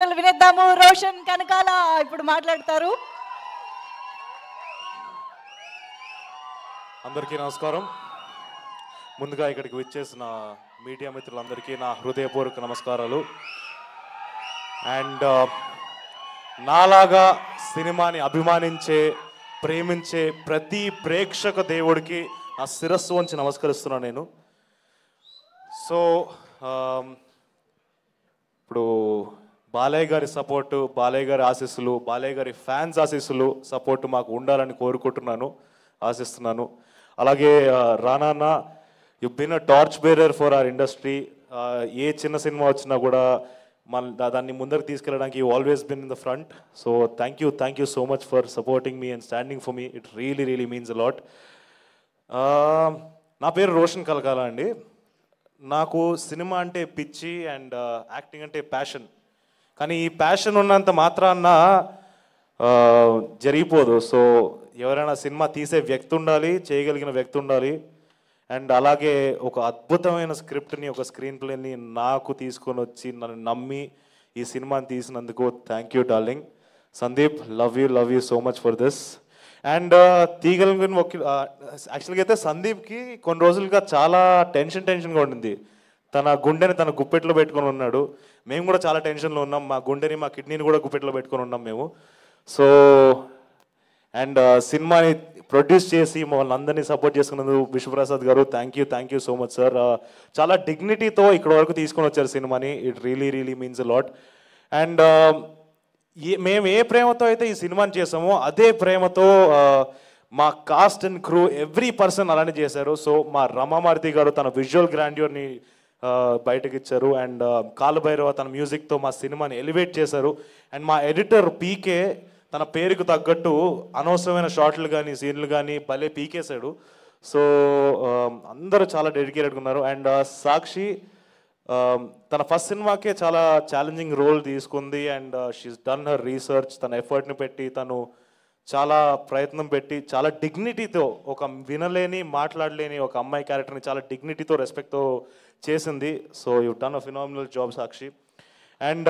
వినేద్దాము. రోషన్ కనకాల ఇప్పుడు మాట్లాడతారు. అందరికీ నమస్కారం. ముందుగా ఇక్కడికి విచ్చేసిన మీడియా మిత్రులందరికీ నా హృదయపూర్వక నమస్కారాలు. అండ్ నాలాగా సినిమాని అభిమానించే ప్రేమించే ప్రతి ప్రేక్షక దేవుడికి నా శిరస్సు వంచి నమస్కరిస్తున్నాను నేను. సో ఇప్పుడు బాలయ్య గారి సపోర్టు, బాలయ్య గారి ఆశీస్సులు, బాలయ్య గారి ఫ్యాన్స్ ఆశీస్సులు సపోర్టు మాకు ఉండాలని కోరుకుంటున్నాను, ఆశిస్తున్నాను. అలాగే Rana, you been a torch bearer for our industry. ఏ చిన్న సినిమా వచ్చినా కూడా దాన్ని ముందరకు తీసుకెళ్ళడానికి you always been in the front. So thank you so much for supporting me and standing for me. It really means a lot. నా పేరు రోషన్ కలకాల అండి. నాకు సినిమా అంటే పిచ్చి అండ్ యాక్టింగ్ అంటే ప్యాషన్. కానీ ఈ ప్యాషన్ ఉన్నంత మాత్రాన జరిగిపోదు. సో ఎవరైనా సినిమా తీసే వ్యక్తి ఉండాలి, చేయగలిగిన వ్యక్తి ఉండాలి. అండ్ అలాగే ఒక అద్భుతమైన స్క్రిప్ట్ని, ఒక స్క్రీన్ ప్లేని నాకు తీసుకొని వచ్చి నన్ను నమ్మి ఈ సినిమాని తీసినందుకు thank you darling. Sandeep, love you so much for this. And తీగలిగిన యాక్చువల్గా అయితే సందీప్కి కొన్ని రోజులుగా చాలా టెన్షన్గా ఉండింది. తన గుండెని తన గుప్పెట్లో పెట్టుకొని ఉన్నాడు. మేము కూడా చాలా టెన్షన్లో ఉన్నాం. మా గుండెని, మా కిడ్నీని కూడా గుప్పెట్లో పెట్టుకొని ఉన్నాం మేము. సో అండ్ సినిమాని ప్రొడ్యూస్ చేసి మమ్మల్ని అందరినీ సపోర్ట్ చేసుకున్నందుకు విశ్వప్రసాద్ గారు thank you so much sir. చాలా డిగ్నిటీతో ఇక్కడ వరకు తీసుకొని వచ్చారు సినిమాని. It really means a lot. And మేము ఏ ప్రేమతో అయితే ఈ సినిమాని చేసామో అదే ప్రేమతో మా cost and crew every person అలానే చేశారు. సో మా రమామారుతి గారు తన విజువల్ గ్రాండ్యూర్ని బయటకు ఇచ్చారు. అండ్ కాలభైరవ తన మ్యూజిక్తో మా సినిమాని ఎలివేట్ చేశారు. అండ్ మా ఎడిటర్ పీకే తన పేరుకు తగ్గట్టు అనవసరమైన షార్ట్లు కానీ సీన్లు కానీ భలే పీకేశాడు. సో అందరూ చాలా డెడికేటెడ్గా ఉన్నారు. అండ్ సాక్షి తన ఫస్ట్ సినిమాకే చాలా ఛాలెంజింగ్ రోల్ తీసుకుంది. And she's done her research. తన ఎఫర్ట్ని పెట్టి, తను చాలా ప్రయత్నం పెట్టి, చాలా డిగ్నిటీతో, ఒక వినలేని మాట్లాడలేని ఒక అమ్మాయి క్యారెక్టర్ని చాలా డిగ్నిటీతో, రెస్పెక్ట్తో చేసింది. So you done a phenomenal job Sakshi. And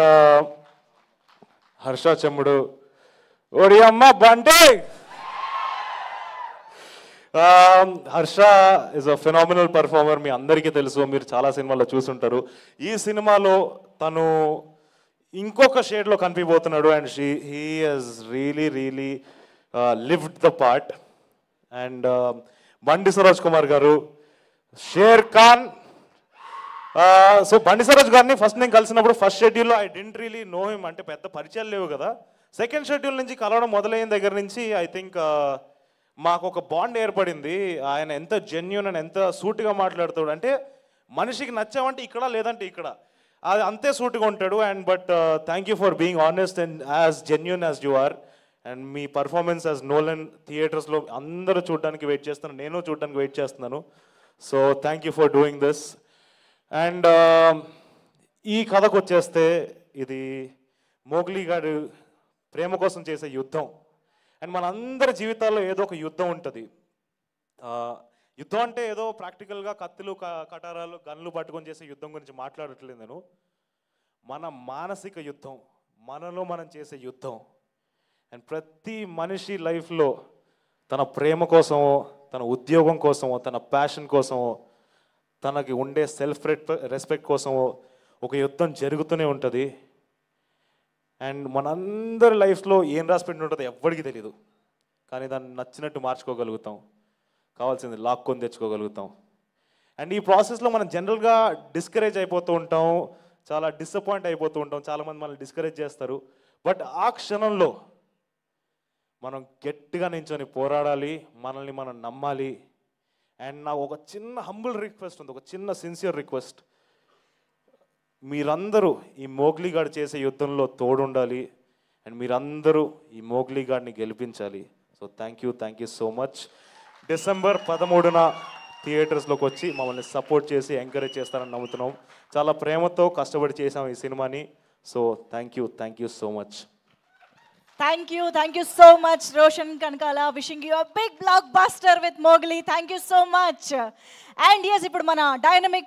Harsha Chemudu, ఓడి అమ్మ బంటే. Harsha is a phenomenal performer. మీ అందరికీ తెలుసు, మీరు చాలా సినిమాల్లో చూసుంటారు. ఈ సినిమాలో తను ఇంకొక షేడ్లో కనిపిపోతున్నాడు. And he has really lived the part. And Bandi Saroj Kumar గారు, షేర్ ఖాన్. సో బండి సరోజ్ గారిని ఫస్ట్ నేను కలిసినప్పుడు ఫస్ట్ షెడ్యూల్లో I didn't really know him. అంటే పెద్ద పరిచయాలు లేవు కదా. సెకండ్ షెడ్యూల్ నుంచి కలవడం మొదలైన దగ్గర నుంచి ఐ థింక్ మాకు ఒక బాండ్ ఏర్పడింది. ఆయన ఎంత జెన్యూన్ అండ్ ఎంత సూటిగా మాట్లాడుతాడు అంటే, మనిషికి నచ్చామంటే ఇక్కడ, లేదంటే ఇక్కడ, అది అంతే సూటిగా ఉంటాడు. And but thank you for being honest and as genuine as you are. And మీ పర్ఫార్మెన్స్ యాజ్ నోలన్ థియేటర్స్లో అందరూ చూడడానికి వెయిట్ చేస్తున్నాను, నేను చూడడానికి వెయిట్ చేస్తున్నాను. So thank you for doing this. And ఈ కథకు వచ్చేస్తే, ఇది మోగ్లీ గారు ప్రేమ కోసం చేసే యుద్ధం. అండ్ మనందరి జీవితాల్లో ఏదో ఒక యుద్ధం ఉంటుంది. యుద్ధం అంటే ఏదో ప్రాక్టికల్గా కత్తులు, కటారాలు, గన్లు పట్టుకొని చేసే యుద్ధం గురించి మాట్లాడట్లేదు నేను. మన మానసిక యుద్ధం, మనలో మనం చేసే యుద్ధం. అండ్ ప్రతి మనిషి లైఫ్లో తన ప్రేమ కోసమో, తన ఉద్యోగం కోసమో, తన ప్యాషన్ కోసమో, తనకి ఉండే సెల్ఫ్ రెస్పెక్ట్ కోసమో ఒక యుద్ధం జరుగుతూనే ఉంటుంది. అండ్ మనందరి లైఫ్లో ఏం రాసిపెట్టి ఉంటుందో ఎవ్వడికి తెలియదు. కానీ దాన్ని నచ్చినట్టు మార్చుకోగలుగుతాం, కావాల్సింది లాక్కొని తెచ్చుకోగలుగుతాం. అండ్ ఈ ప్రాసెస్లో మనం జనరల్గా డిస్కరేజ్ అయిపోతూ ఉంటాం, చాలా డిసప్పాయింట్ అయిపోతూ ఉంటాం. చాలామంది మనల్ని డిస్కరేజ్ చేస్తారు. బట్ ఆ క్షణంలో మనం గట్టిగా నించొని పోరాడాలి, మనల్ని మనం నమ్మాలి. అండ్ నాకు ఒక చిన్న హంబుల్ రిక్వెస్ట్ ఉంది, ఒక చిన్న సిన్సియర్ రిక్వెస్ట్. మీరందరూ ఈ మోగ్లీ గాడు చేసే యుద్ధంలో తోడుండాలి. అండ్ మీరందరూ ఈ మోగ్లీ గాడిని గెలిపించాలి. So thank you so much. December 13న థియేటర్స్లోకి వచ్చి మమ్మల్ని సపోర్ట్ చేసి ఎంకరేజ్ చేస్తారని నమ్ముతున్నాం. చాలా ప్రేమతో కష్టపడి చేసాం ఈ సినిమాని. So thank you so much. Thank you so much, Roshan Kankala. Wishing you a big blockbuster with Mowgli. Thank you so much. And yes, ఇప్పుడు మన డైనమిక్